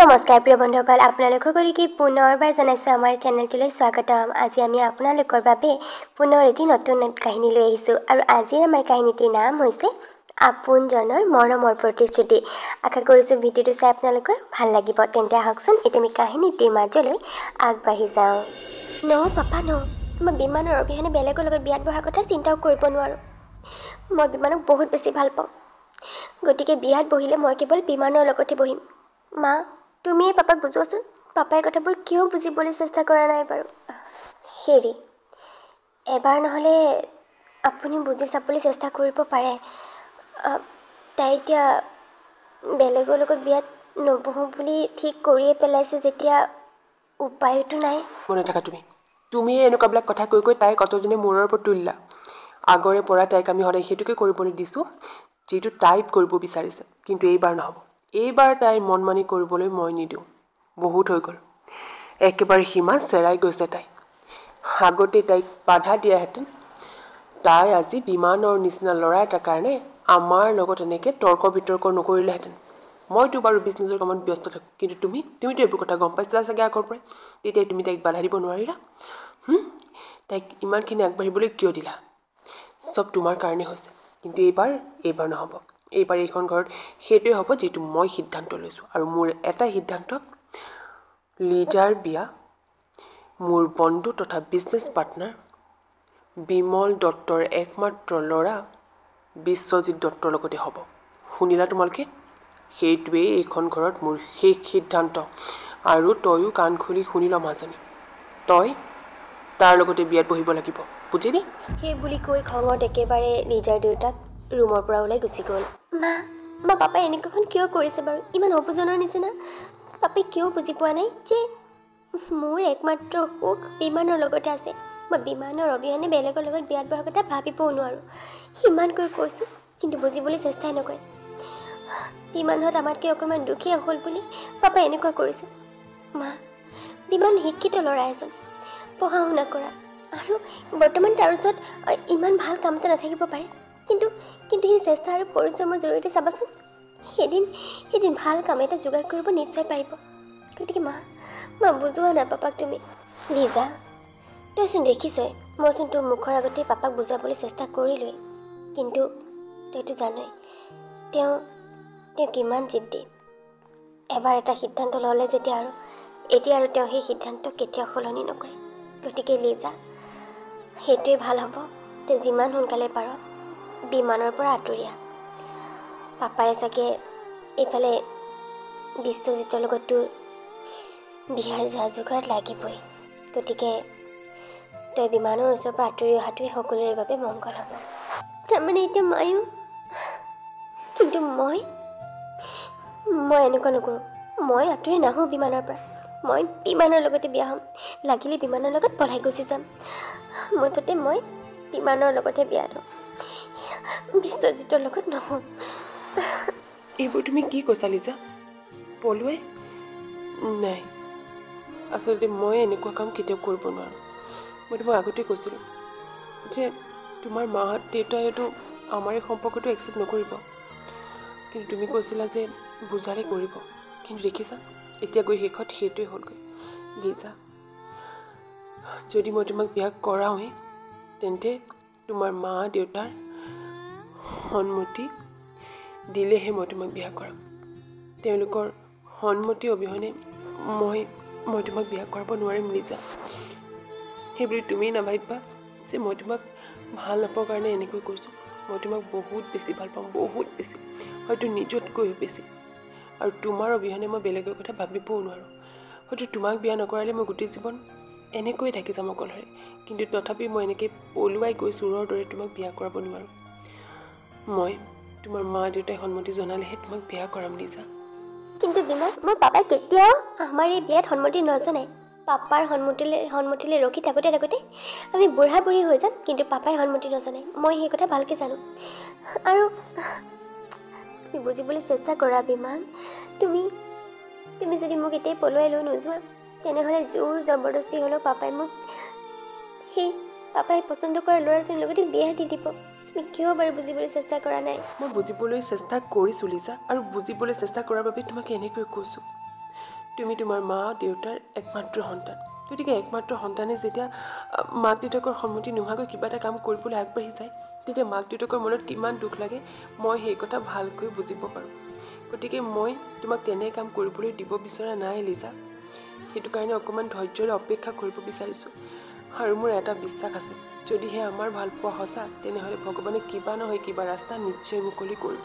নমস্কাৰ প্ৰিয় বন্ধুসকল, আপোনালোক সকলোকে পুনৰবাৰ জনাইছোঁ আমাৰ চেনেলটোলৈ স্বাগতম। আজি আমি আপোনালোকৰ বাবে পুনৰ এটি নতুন কাহিনী লৈ আহিছোঁ আৰু আজিৰ আমাৰ কাহিনীটিৰ নাম হৈছে আপোনজনৰ মৰমৰ প্ৰতিশ্ৰুতি। আশা কৰিছোঁ ভিডিঅ'টো চাই আপোনালোকৰ ভাল লাগিব। তেন্তে আহকচোন এতিয়া আমি কাহিনীটিৰ মাজলৈ আগবাঢ়ি যাওঁ। পাপা মই বিমানৰ অবিহনে বেলেগৰ লগত বিয়াত বহাৰ কথা চিন্তাও কৰিব নোৱাৰোঁ। মই বিমানক বহুত বেছি ভাল পাওঁ, গতিকে বিয়াত বহিলে মই কেৱল বিমানৰ লগতে বহিম। মা, তুমিয়ে পাপাক বুজোৱাচোন। পাপাই কথাবোৰ কিয় বুজিবলৈ চেষ্টা কৰা নাই বাৰু? হেৰি, এবাৰ নহ'লে আপুনি বুজি চাবলৈ চেষ্টা কৰিব পাৰে। তাই এতিয়া বেলেগৰ লগত বিয়াত নবহোঁ বুলি ঠিক কৰিয়ে পেলাইছে যেতিয়া উপায়তো নাই। মনে থাকা তুমিয়ে এনেকুৱাবিলাক কথা কৈ কৈ তাইক কতদিনে মূৰৰ ওপৰত তুলিলা। আগৰে পৰা তাইক আমি সদায় সেইটোকে কৰিবলৈ দিছোঁ যিটো তাই কৰিব বিচাৰিছে, কিন্তু এইবাৰ নহ'ব। এইবাৰ তাইৰ মন মানি কৰিবলৈ মই নিদিওঁ। বহুত হৈ গ'ল, একেবাৰে সীমা চেৰাই গৈছে তাই। আগতে তাইক বাধা দিয়াহেঁতেন তাই আজি বিমানৰ নিচিনা ল'ৰা এটাৰ কাৰণে আমাৰ লগত এনেকৈ তৰ্ক বিতৰ্ক নকৰিলেহেঁতেন। মইতো বাৰু বিজনেছৰ কামত ব্যস্ত থাকোঁ, কিন্তু তুমিতো এইবোৰ কথা গম পাইছিলা চাগে আগৰ পৰাই। তেতিয়াই তুমি তাইক বাধা দিব নোৱাৰিলা। তাইক ইমানখিনি আগবাঢ়িবলৈ কিয় দিলা? চব তোমাৰ কাৰণে হৈছে, কিন্তু এইবাৰ নহ'ব। এইবাৰ এইখন ঘৰত সেইটোৱে হ'ব যিটো মই সিদ্ধান্ত লৈছোঁ, আৰু মোৰ এটা সিদ্ধান্ত, লিজাৰ বিয়া মোৰ বন্ধু তথা বিজনেছ পাৰ্টনাৰ বিমল দত্তৰ একমাত্ৰ ল'ৰা বিশ্বজিৎ দত্তৰ লগতে হ'ব। শুনিলা তোমালোকে? সেইটোৱেই এইখন ঘৰত মোৰ শেষ সিদ্ধান্ত। আৰু তয়ো কাণ খুলি শুনি ল মাজনী, তই তাৰ লগতে বিয়াত বহিব লাগিব, বুজিলি? সেই বুলি কৈ খঙত একেবাৰে লিজাৰ দেউতাক ৰুমৰ পৰা ওলাই গুচি গ'ল। মা পাপাই এনেকুৱাখন কিয় কৰিছে বাৰু? ইমান অবুজনৰ নিচিনা। পাপাই কিয় বুজি পোৱা নাই যে মোৰ একমাত্ৰ সুখ বিমানৰ লগতে আছে। মই বিমানৰ অবিহনে বেলেগৰ লগত বিয়াত বহাৰ কথা ভাবিবও নোৱাৰোঁ। সিমানকৈ কৈছোঁ, কিন্তু বুজিবলৈ চেষ্টাই নকৰে। বিমানত আমাতকৈ অকণমান দুখীয়া হ'ল বুলি পাপাই এনেকুৱা কৰিছে। মা, বিমান শিক্ষিত ল'ৰা এজন, পঢ়া শুনা কৰা, আৰু বৰ্তমান তাৰ ওচৰত ইমান ভাল কাম এটা নাথাকিব পাৰে, কিন্তু সেই চেষ্টা আৰু পৰিশ্ৰমৰ জৰিয়তে চাবাচোন, এদিন ভাল কাম এটা যোগাৰ কৰিব নিশ্চয় পাৰিব। গতিকে মা বুজোৱা না পাপাক তুমি। লিজা, তইচোন দেখিছই, মইচোন তোৰ মুখৰ আগতেই পাপাক বুজাবলৈ চেষ্টা কৰিলোৱেই, কিন্তু তইতো জানই তেওঁ কিমান জিদ্দি। এবাৰ এটা সিদ্ধান্ত ল'লে যেতিয়া এতিয়া আৰু তেওঁ সেই সিদ্ধান্ত কেতিয়াও সলনি নকৰে। গতিকে লিজা, সেইটোৱে ভাল হ'ব, তই যিমান সোনকালে পাৰ বিমানৰ পৰা আঁতৰি আহ। পাপাই চাগে এইফালে বিশ্বজিতৰ লগত তোৰ বিয়াৰ যা যোগাৰ লাগিবই। গতিকে তই বিমানৰ ওচৰৰ পৰা আঁতৰি অহাটোৱে সকলোৰে বাবে মংগল হ'ব। তাৰমানে এতিয়া মায়ো, কিন্তু মই এনেকুৱা নকৰোঁ। মই আঁতৰি নাহোঁ বিমানৰ পৰা। মই বিমানৰ লগতে বিয়া হ'ম, লাগিলে বিমানৰ লগত পলাই গুচি যাম। মুঠতে মই বিমানৰ লগতে বিয়া হ'ম, বিশ্বজিতৰ লগত নহওঁ। এইবোৰ তুমি কি কৈছা লিজা? পলুৱাই? নাই, আচলতে মই এনেকুৱা কাম কেতিয়াও কৰিব নোৱাৰোঁ। মই তোমাক আগতে কৈছিলোঁ যে তোমাৰ মাহঁত দেউতাইতো আমাৰ এই সম্পৰ্কটো একচেপ্ট নকৰিব, কিন্তু তুমি কৈছিলা যে বুজালে কৰিব। কিন্তু দেখিছা, এতিয়া গৈ শেষত সেইটোৱে হ'লগৈ। লিজা, যদি মই তোমাক বিয়া কৰাওঁৱেই, তেন্তে তোমাৰ মা দেউতাৰ সন্মতি দিলেহে মই তোমাক বিয়া কৰাম। তেওঁলোকৰ সন্মতি অবিহনে মই তোমাক বিয়া কৰাব নোৱাৰিম লিজা। সেইবুলি তুমি নাভাবিবা যে মই তোমাক ভাল নাপাওঁ কাৰণে এনেকৈ কৈছোঁ। মই তোমাক বহুত বেছি ভাল পাওঁ, বহুত বেছি, হয়তো নিজতকৈও বেছি। আৰু তোমাৰ অবিহনে মই বেলেগৰ কথা ভাবিবও নোৱাৰোঁ। হয়তো তোমাক বিয়া নকৰালে মই গোটেই জীৱন এনেকৈয়ে থাকি যাম অকলশৰে, কিন্তু তথাপি মই এনেকৈ পলুৱাই গৈ চোৰৰ দৰে তোমাক বিয়া কৰাব নোৱাৰোঁ। মই তোমাৰ মা দেউতাই সন্মতি জনালেহে তোমাক বিয়া কৰাম লিজা। কিন্তু বিমল, মোৰ পাপাই কেতিয়াও আমাৰ এই বিয়াত সন্মতি নজনায়। পাপাৰ সন্মতিলৈ ৰখি থাকোঁতে আমি বুঢ়া বুঢ়ী হৈ যাম, কিন্তু পাপাই সন্মতি নজনায়। মই সেই কথা ভালকৈ জানো। আৰু তুমি বুজিবলৈ চেষ্টা কৰা বিমান। তুমি যদি মোক এতিয়াই পলুৱাই লৈ নোযোৱা, তেনেহ'লে জোৰ জবৰদস্তি হ'লেও পাপাই মোক সেই পাপাই পচন্দ কৰা ল'ৰাজনৰ লগতে বিয়া দি দিব। তুমি কিয় বাৰু বুজিবলৈ চেষ্টা কৰা নাই? মই বুজিবলৈ চেষ্টা কৰিছোঁ লিজা, আৰু বুজিবলৈ চেষ্টা কৰাৰ বাবে তোমাক এনেকৈ কৈছোঁ। তুমি তোমাৰ মা দেউতাৰ একমাত্ৰ সন্তান। গতিকে একমাত্ৰ সন্তানে যেতিয়া মাক দেউতাকৰ সন্মতি নোহোৱাকৈ কিবা এটা কাম কৰিবলৈ আগবাঢ়ি যায়, তেতিয়া মাক দেউতাকৰ মনত কিমান দুখ লাগে মই সেই কথা ভালকৈ বুজিব পাৰোঁ। গতিকে মই তোমাক তেনে কাম কৰিবলৈ দিব বিচৰা নাই লিজা। সেইটো কাৰণে অকণমান ধৈৰ্যৰে অপেক্ষা কৰিব বিচাৰিছোঁ। আৰু মোৰ এটা বিশ্বাস আছে, যদিহে আমাৰ ভালপোৱা সঁচা, তেনেহ'লে ভগৱানে কিবা নহয় কিবা ৰাস্তা নিশ্চয় মুকলি কৰিব।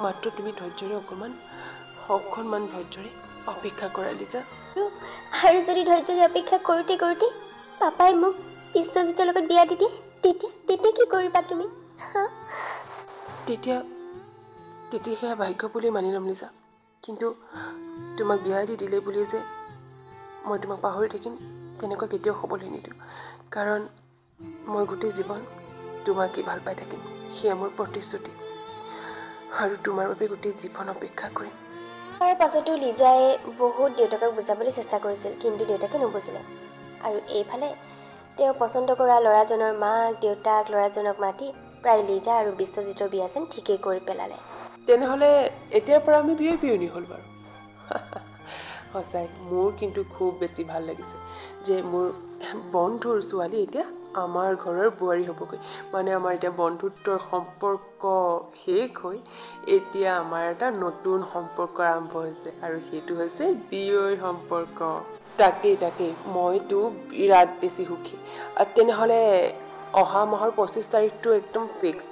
মাত্ৰ তুমি ধৈৰ্যৰে অকণমান ধৈৰ্যৰে অপেক্ষা কৰা লিজা। আৰু যদি ধৈৰ্যৰে অপেক্ষা কৰোঁতে কৰোঁতে পাপাই মোক বিশ্বজিতৰ লগত বিয়া দি দিয়ে, তেতিয়া কি কৰিবা তুমি? তেতিয়া সেয়া ভাগ্য বুলি মানি ল'ম লিজা। কিন্তু তোমাক বিয়া দি দিলে বুলি যে মই তোমাক পাহৰি থাকিম, তেনেকুৱা কেতিয়াও হ'বলৈ নিদিওঁ। কাৰণ মই গোটেই জীৱন তোমাকেই ভাল পাই থাকিম, সেয়া মোৰ প্ৰতিশ্ৰুতি। আৰু তোমাৰ বাবে গোটেই জীৱন অপেক্ষা কৰিম। তাৰ পাছতো লিজাই বহুত দেউতাকক বুজাবলৈ চেষ্টা কৰিছিল, কিন্তু দেউতাকে নুবুজিলে। আৰু এইফালে তেওঁ পচন্দ কৰা ল'ৰাজনৰ মাক দেউতাক ল'ৰাজনক মাতি প্ৰায় লিজা আৰু বিশ্বজিতৰ বিয়া যেন ঠিকেই কৰি পেলালে। তেনেহ'লে এতিয়াৰ পৰা আমি বিয়নী হ'ল বাৰু। সঁচাই মোৰ কিন্তু খুব বেছি ভাল লাগিছে যে মোৰ বন্ধুৰ ছোৱালী এতিয়া আমাৰ ঘৰৰ বোৱাৰী হ'বগৈ। মানে আমাৰ এতিয়া বন্ধুত্বৰ সম্পৰ্ক শেষ হৈ এতিয়া আমাৰ এটা নতুন সম্পৰ্ক আৰম্ভ হৈছে, আৰু সেইটো হৈছে বিয়ৈৰ সম্পৰ্ক। তাকেই মইতো বিৰাট বেছি সুখী। তেনেহ'লে অহা মাহৰ 25 তাৰিখটো একদম ফিক্স।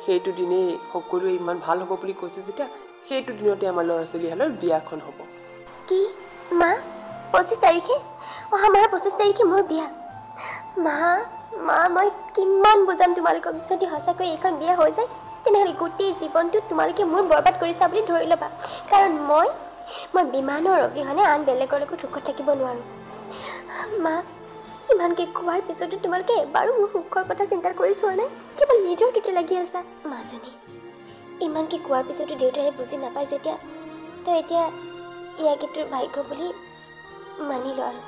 সেইটো দিনেই সকলোৱে ইমান ভাল হ'ব বুলি কৈছে যেতিয়া, সেইটো দিনতে আমাৰ ল'ৰা ছোৱালীহালৰ বিয়াখন হ'ব। কি মা, 25 তাৰিখে? অহা মাহৰ 25 তাৰিখে মোৰ বিয়া? মা মই কিমান বুজাম তোমালোকক, যদি সঁচাকৈ এইখন বিয়া হৈ যায় তেনেহ'লে গোটেই জীৱনটো তোমালোকে মোৰ বৰবাদ কৰিছা বুলি ধৰি ল'বা। কাৰণ মই বিমানৰ অবিহনে আন বেলেগৰ লগত সুখত থাকিব নোৱাৰোঁ। মা, ইমানকৈ কোৱাৰ পিছতো তোমালোকে এবাৰো মোৰ সুখৰ কথা চিন্তা কৰি চোৱা নাই, কেৱল নিজৰটোতে লাগি আছা। মাজনী, ইমানকৈ কোৱাৰ পিছতো দেউতাই বুজি নাপায় যেতিয়া, তই এতিয়া ইয়াকে তোৰ ভাগ্য বুলি মানি ল, আৰু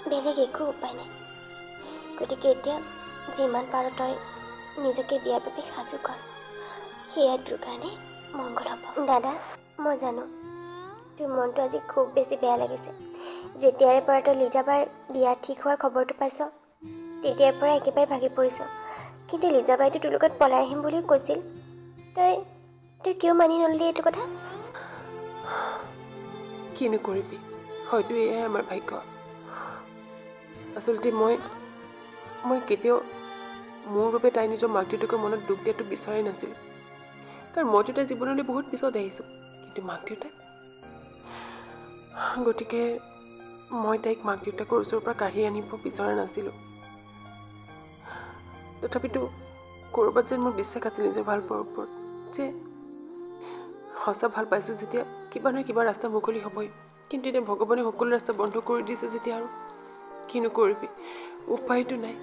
বেলেগ একো উপায় নাই। গতিকে এতিয়া যিমান পাৰ তই নিজকে বিয়াৰ বাবে সাজু কৰ, সেয়া তোৰ কাৰণে মংগল হ'ব। দাদা, মই জানো তোৰ মনটো আজি খুব বেছি বেয়া লাগিছে। যেতিয়াৰে পৰা তই লিজাবাৰ বিয়া ঠিক হোৱাৰ খবৰটো পাইছ, তেতিয়াৰ পৰা একেবাৰে ভাগি পৰিছ। কিন্তু লিজাবাইতো তোৰ লগত পলাই আহিম বুলিও কৈছিল, তই কিয় মানি নললি এইটো কথা? কিনো কৰিবি, হয়তো এয়াই আমাৰ ভাগ্য। আচলতে মই কেতিয়াও মোৰ বাবে তাই নিজৰ মাক দেউতাকৰ মনত দুখ দিয়াটো বিচৰাই নাছিলোঁ। কাৰণ মইতো তাই জীৱনলৈ বহুত পিছত আহিছোঁ, কিন্তু মাক দেউতাক, গতিকে মই তাইক মাক দেউতাকৰ ওচৰৰ পৰা কাঢ়ি আনিব বিচৰা নাছিলোঁ। তথাপিতো ক'ৰবাত যেন মোৰ বিশ্বাস আছিল নিজৰ ভাল পোৱাৰ ওপৰত, যে সঁচা ভাল পাইছোঁ যেতিয়া কিবা নহয় কিবা ৰাস্তা মুকলি হ'বই। কিন্তু এতিয়া ভগৱানে সকলো ৰাস্তা বন্ধ কৰি দিছে যেতিয়া আৰু কিনো কৰিবি, উপায়তো নাই।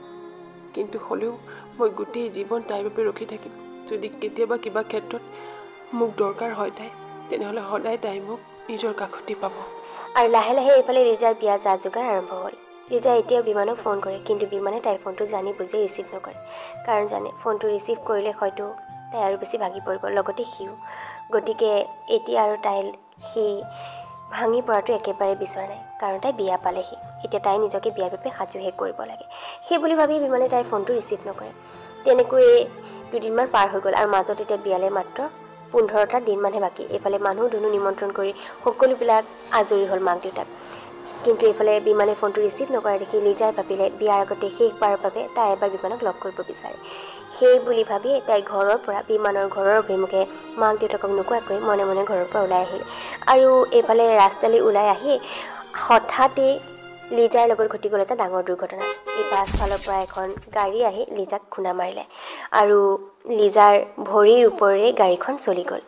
কিন্তু হ'লেও মই গোটেই জীৱন তাইৰ বাবে ৰখি থাকিম। যদি কেতিয়াবা কিবা ক্ষেত্ৰত মোক দৰকাৰ হয় তাই, তেনেহ'লে সদায় তাই মোক নিজৰ কাষতে পাব। আৰু লাহে লাহে এইফালে লিজাৰ বিয়া যা যোগাৰ আৰম্ভ হ'ল। লিজা এতিয়াও বিমানক ফোন কৰে, কিন্তু বিমানে তাইৰ ফোনটো জানি বুজি ৰিচিভ নকৰে। কাৰণ জানে ফোনটো ৰিচিভ কৰিলে হয়তো তাই আৰু বেছি ভাগি পৰিব, লগতে সিও। গতিকে এতিয়া আৰু সি ভাঙি পৰাটো একেবাৰে বিচৰা নাই, কাৰণ তাই বিয়া পালেহি। এতিয়া তাই নিজকে বিয়াৰ বাবে সাজুহে কৰিব লাগে। সেই বুলি ভাবি বিমানে তাইৰ ফোনটো ৰিচিভ নকৰে। তেনেকৈয়ে দুদিনমান পাৰ হৈ গ'ল, আৰু মাজত এতিয়া বিয়ালৈ মাত্ৰ 15টা দিনমানহে বাকী। এইফালে মানুহ দুনুহ নিমন্ত্ৰণ কৰি সকলোবিলাক আজৰি হ'ল মাক দেউতাক। কিন্তু এইফালে বিমানে ফোনটো ৰিচিভ নকৰা দেখি লিজাই ভাবিলে বিয়াৰ আগতে শেষবাৰৰ বাবে তাই এবাৰ বিমানক লগ কৰিব বিচাৰে। সেই বুলি ভাবিয়ে তাই ঘৰৰ পৰা বিমানৰ ঘৰৰ অভিমুখে মাক দেউতাকক নোকোৱাকৈ মনে মনে ঘৰৰ পৰা ওলাই আহিল। আৰু এইফালে ৰাস্তালৈ ওলাই আহি হঠাতেই লিজাৰ লগত ঘটি গ'ল এটা ডাঙৰ দুৰ্ঘটনা। এই পাছফালৰ পৰা এখন গাড়ী আহি লিজাক খুন্দা মাৰিলে, আৰু লিজাৰ ভৰিৰ ওপৰেৰে গাড়ীখন চলি গ'ল।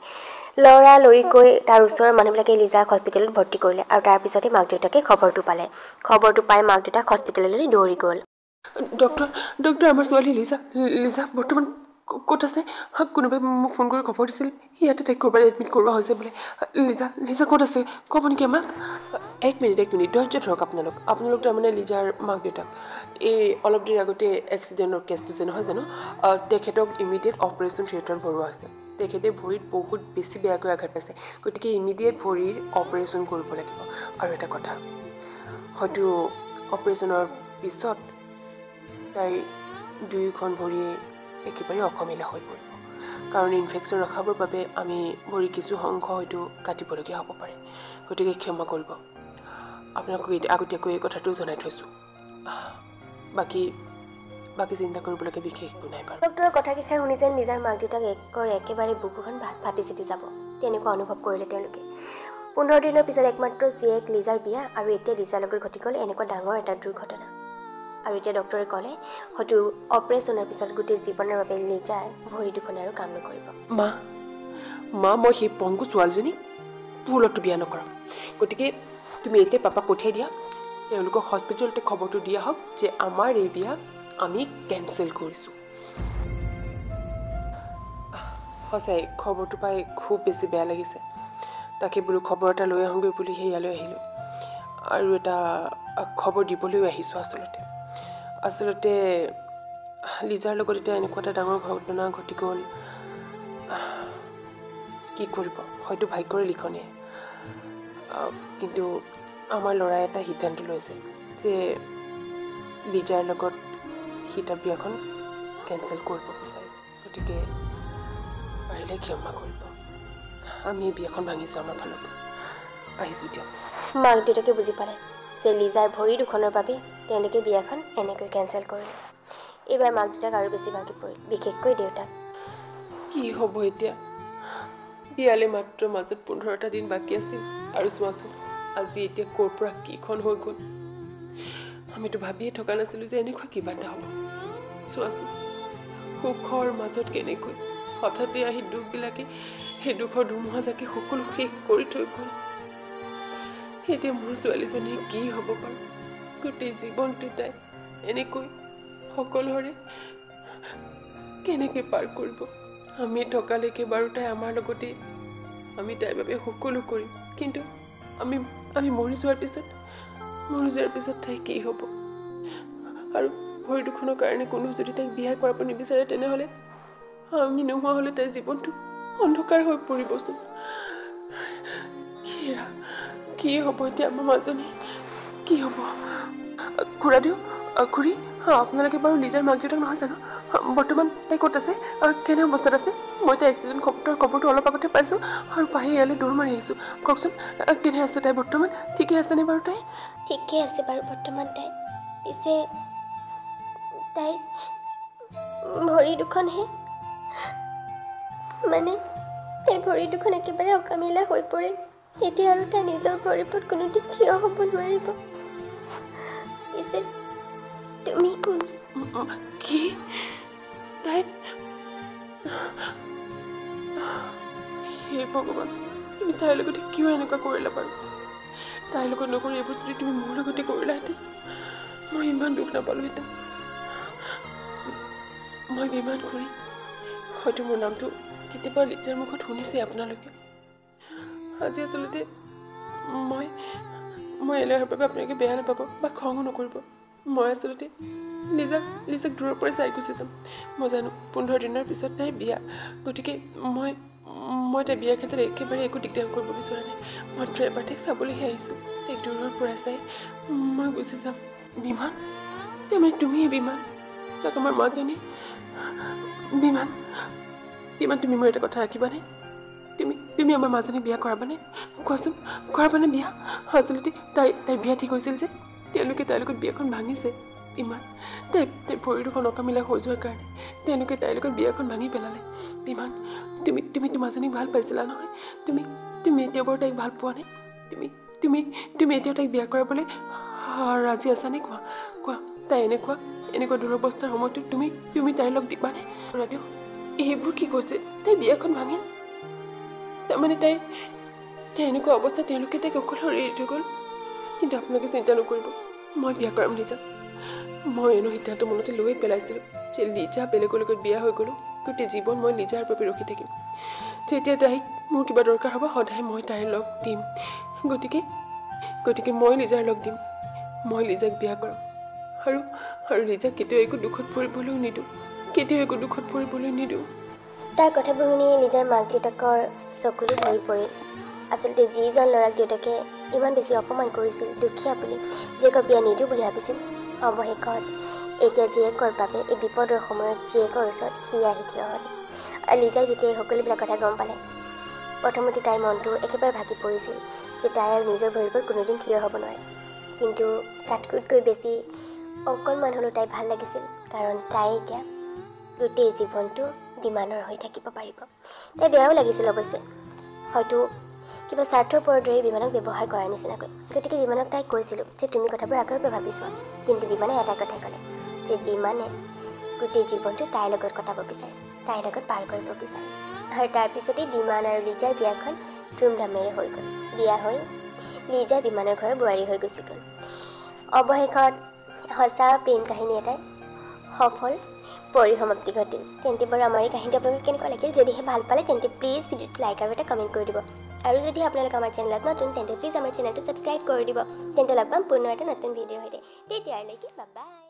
লৰালৰিকৈ তাৰ ওচৰৰ মানুহবিলাকে লিজাক হস্পিটেলত ভৰ্তি কৰিলে, আৰু তাৰপিছতে মাক দেউতাকে খবৰটো পাই মাক দেউতাক হস্পিটেললৈ দৌৰি গ'ল। ডক্টৰ, আমাৰ ছোৱালী লিজা বৰ্তমান ক'ত আছে? কোনোবাই মোক ফোন কৰি খবৰ দিছিল ইয়াতে তাইক ক'ৰবাত এডমিট কৰোৱা হৈছে বোলে। লিজা ক'ত আছে ক'ব নেকি আমাক? এক মিনিট ধৈৰ্য ধৰক আপোনালোক তাৰমানে লিজাৰ মাক দেউতাক। এই অলপ দেৰি আগতে এক্সিডেণ্টৰ কেছটো যে নহয় জানো, তেখেতক ইমিডিয়েট অপাৰেশ্যন থিয়েটাৰত ভৰোৱা হৈছে। তেখেতে ভৰিত বহুত বেছি বেয়াকৈ আঘাত পাইছে গতিকে ইমিডিয়েট ভৰিৰ অপাৰেশ্যন কৰিব লাগিব আৰু এটা কথা হয়তো অপাৰেশ্যনৰ পিছত তাইৰ দুয়োখন ভৰিয়ে একেবাৰে অকমিলা হৈ পৰিব কাৰণ ইনফেকশ্যন ৰখাবৰ বাবে আমি ভৰি কিছু অংশ হয়তো কাটিবলগীয়া হ'ব পাৰে গতিকে ক্ষমা কৰিব আপোনালোকক আগতীয়াকৈ এই কথাটো জনাই থৈছোঁ বাকী চিন্তা কৰিবলগীয়া বিশেষ একো নাই বাৰু ডক্টৰৰ কথাকেইষাৰ শুনি যেন লিজাৰ মাক দেউতাক একেবাৰে বুকুখন ফাটি চিটি যাব তেনেকুৱা অনুভৱ কৰিলে তেওঁলোকে 15 দিনৰ পিছত একমাত্ৰ জীয়েক লিজাৰ বিয়া আৰু এতিয়া লিজাৰ লগত ঘটি গ'ল এনেকুৱা ডাঙৰ এটা দুৰ্ঘটনা আৰু এতিয়া ডক্টৰে ক'লে হয়তো অপাৰেশ্যনৰ পিছত গোটেই জীৱনৰ বাবে লিজাৰ ভৰি দুখনে আৰু কাম নকৰিব মা মই সেই পংগু ছোৱালীজনীক ভুলতো বিয়া নকৰাম গতিকে তুমি এতিয়া পাপাক পঠিয়াই দিয়া তেওঁলোকক হস্পিটেলতে খবৰটো দিয়া হওক যে আমাৰ এই বিয়া আমি কেঞ্চেল কৰিছোঁ সঁচাই খবৰটো পাই খুব বেছি বেয়া লাগিছে তাকে বোলো খবৰ এটা লৈ আহোঁগৈ বুলি ইয়ালৈ আহিলোঁ আৰু এটা খবৰ দিবলৈও আহিছোঁ আচলতে লিজাৰ লগত এতিয়া এনেকুৱা এটা ডাঙৰ ঘটনা ঘটি গ'ল কি কৰিব হয়তো ভাগ্যৰে লিখনে কিন্তু আমাৰ ল'ৰাই এটা সিদ্ধান্ত লৈছে যে লিজাৰ লগত সি তাৰ বিয়াখন কেঞ্চেল কৰিব বিচাৰিছে গতিকে পাৰিলে ক্ষমা কৰিব আমি এই বিয়াখন ভাঙিছোঁ আমাৰ ফালৰ পৰা আহিছোঁ দিয়ক মাক দেউতাকে বুজি পালে যে লিজাৰ ভৰি দুখনৰ বাবে তেওঁলোকে বিয়াখন এনেকৈ কেঞ্চেল কৰিলে এইবাৰ মাক দেউতাক আৰু বেছি ভাগি পৰিল বিশেষকৈ দেউতাক কি হ'ব এতিয়া বিয়ালে মাত্ৰ মাজত 15টা দিন বাকী আছিল আৰু চোৱাচোন আজি এতিয়া ক'ৰ পৰা কিখন হৈ গ'ল আমিতো ভাবিয়ে থকা নাছিলোঁ যে এনেকুৱা কিবা এটা হ'ব চোৱাচোন সুখৰ মাজত কেনেকৈ হঠাতে আহি দুখবিলাকে সেই দুখৰ ধুমুহাজাকে সকলো শেষ কৰি থৈ গ'ল এতিয়া মোৰ ছোৱালীজনীয়ে কি হ'ব পাৰে গোটেই জীৱনটো তাই এনেকৈ সকলোৰে কেনেকৈ পাৰ কৰিব আমি থকালৈকে বাৰু তাই আমাৰ লগতে আমি তাইৰ বাবে সকলো কৰিম কিন্তু আমি মৰি যোৱাৰ পিছত তাই কি হ'ব আৰু ভৰি দুখনৰ কাৰণে কোনো যদি তাইক বিয়া কৰাব নিবিচাৰে তেনেহ'লে আমি নোহোৱা হ'লে তাইৰ জীৱনটো অন্ধকাৰ হৈ পৰিবচোন কি হ'ব এতিয়া আমাৰ মাজনী কি হ'ব খুৰাদেউ খুৰী আপোনালোকে বাৰু নিজৰ মাক দেউতাক নহয় জানো বৰ্তমান তাই ক'ত আছে কেনে অৱস্থাত আছে মই তাই এক্সিডেণ্ট খবৰটো অলপ আগতে পাইছোঁ আৰু পাহি ইয়ালৈ দৌৰ মাৰি আহিছোঁ কওকচোন কেনে আছে তাই বৰ্তমান ঠিকে আছেনে বাৰু তাই ঠিকে আছে বাৰু বৰ্তমান তাই পিছে তাই ভৰি দুখনহে মানে তাইৰ ভৰি দুখন একেবাৰে অকামিলা হৈ পৰিল এতিয়া আৰু তাই নিজৰ ভৰিৰ ওপৰত কোনোদিন থিয় হ'ব নোৱাৰিব পিছে তুমি কোন কি তাই হে ভগৱান তুমি তাইৰ লগতে কিয় এনেকুৱা কৰিলা বাৰু তাইৰ লগত নকৰি এইবোৰ যদি তুমি মোৰ লগতে কৰিলাহেঁতেন মই ইমান দুখ নাপালোহেঁতেন মই বিমান কৰি হয়তো মোৰ নামটো কেতিয়াবা লিজাৰ মুখত শুনিছে আপোনালোকে আজি আচলতে মই এলেহাৰ বাবে আপোনালোকে বেয়া নাপাব বা খঙো নকৰিব মই আচলতে লিজাক দূৰৰ পৰাই চাই গুচি যাম মই জানো 15 দিনৰ পিছত তাই বিয়া গতিকে মই তাই বিয়াৰ ক্ষেত্ৰত একেবাৰে একো দিগদাৰ কৰিব বিচৰা নাই মাত্ৰ এবাৰ তাইক চাবলৈহে আহিছোঁ তাইক দূৰৰ পৰা চাই মই গুচি যাম বিমান তাৰমানে তুমিয়ে বিমান যাক আমাৰ মাজনী বিমান তুমি মোৰ এটা কথা ৰাখিবানে তুমি আমাৰ মাজনীক বিয়া কৰাবানে কোৱাচোন কৰাবানে বিয়া আচলতে তাই বিয়া ঠিক হৈছিল যে তেওঁলোকে তাইৰ লগত বিয়াখন ভাঙিছে ইমান তাই ভৰি দুখন অকামিলা হৈ যোৱাৰ কাৰণে তেওঁলোকে তাইৰ লগত বিয়াখন ভাঙি পেলালে বিমান তুমি মাজনীক ভাল পাইছিলা নহয় তুমি এতিয়াও বাৰু তাইক ভাল পোৱা নে তুমি এতিয়াও তাইক বিয়া কৰাবলৈ ৰাজি আছানে কোৱা তাই এনেকুৱা দুৰৱস্থাৰ সময়তো তুমি তাইৰ লগ দিবানে ৰাতিও এইবোৰ কি কৈছে তাই বিয়াখন ভাঙিল তাৰমানে তাই এনেকুৱা অৱস্থা তেওঁলোকে তাইক অকল এৰি থৈ গ'ল কিন্তু আপোনালোকে চিন্তা নকৰিব মই বিয়া কৰাম লিজাক মই এনে সিদ্ধান্ত মনতে লৈ পেলাইছিলোঁ যে লিজা বেলেগৰ লগত বিয়া হৈ গ'লোঁ গোটেই জীৱন মই লিজাৰ বাবে ৰখি থাকিম যেতিয়া তাইক মোৰ কিবা দৰকাৰ হ'ব সদায় মই তাইৰ লগ দিম গতিকে মই লিজাৰ লগ দিম মই লিজাক বিয়া কৰাম আৰু লিজাক কেতিয়াও একো দুখত পৰিবলৈ নিদিওঁ তাৰ কথাবোৰ শুনি লিজাৰ মাক দেউতাকৰ চকুলো ভৰি পৰিল। আচলতে যিজন ল'ৰাক দেউতাকে ইমান বেছি অপমান কৰিছিল, দুখীয়া বুলি, জীয়েকক বিয়া নিদিওঁ বুলি ভাবিছিল, অৱশেষত এতিয়া জীয়েকৰ বাবে এই বিপদৰ সময়ত জীয়েকৰ ওচৰত সি আহি থিয় হ'লে। আৰু লিজাই যেতিয়া এই সকলোবিলাক কথা গম পালে, প্ৰথমতে তাইৰ মনটো একেবাৰে ভাগি পৰিছিল যে তাই আৰু নিজৰ ভৰিৰ ওপৰত কোনোদিন থিয় হ'ব নোৱাৰে। কিন্তু তাতকৈতকৈ বেছি অকণমান হ'লেও তাই ভাল লাগিছিল, কাৰণ তাই এতিয়া গোটেই জীৱনটো বিমানৰ হৈ থাকিব পাৰিব। তাই বেয়াও লাগিছিল অৱশ্যে, হয়তো কিবা স্বাৰ্থৰ ওপৰত ধৰি বিমানক ব্যৱহাৰ কৰাৰ নিচিনাকৈ। গতিকে বিমানক তাই কৈছিলোঁ যে তুমি কথাবোৰ আগৰ পৰা ভাবি চোৱা। কিন্তু বিমানে এটা কথাই ক'লে যে বিমানে গোটেই জীৱনটো তাইৰ লগত কটাব বিচাৰে, তাইৰ লগত পাৰ কৰিব বিচাৰে। আৰু তাৰপিছতেই বিমান আৰু লিজাৰ বিয়াখন ধুমধামেৰে হৈ গ'ল। বিয়া হৈ লিজা বিমানৰ ঘৰৰ বোৱাৰী হৈ গুচি গ'ল। অৱশেষত সঁচা প্ৰেম কাহিনী এটাই সফল পৰিসমাপ্তি ঘটিল। তেন্তে বাৰু আমাৰ এই কাহিনীটো আপোনালোকে কেনেকুৱা লাগিল? যদিহে ভাল পালে তেন্তে প্লিজ ভিডিঅ'টো লাইক আৰু এটা কমেণ্ট কৰি দিব। আৰু যদি আপোনালোকে আমাৰ চেনেলত নতুন তেন্তে প্লিজ আমাৰ চেনেলটো ছাবস্ক্ৰাইব কৰি দিব। তেন্তে লগ পাম পুনৰ এটা নতুন ভিডিঅ'ৰ সৈতে। তেতিয়ালৈকে বাই বাই।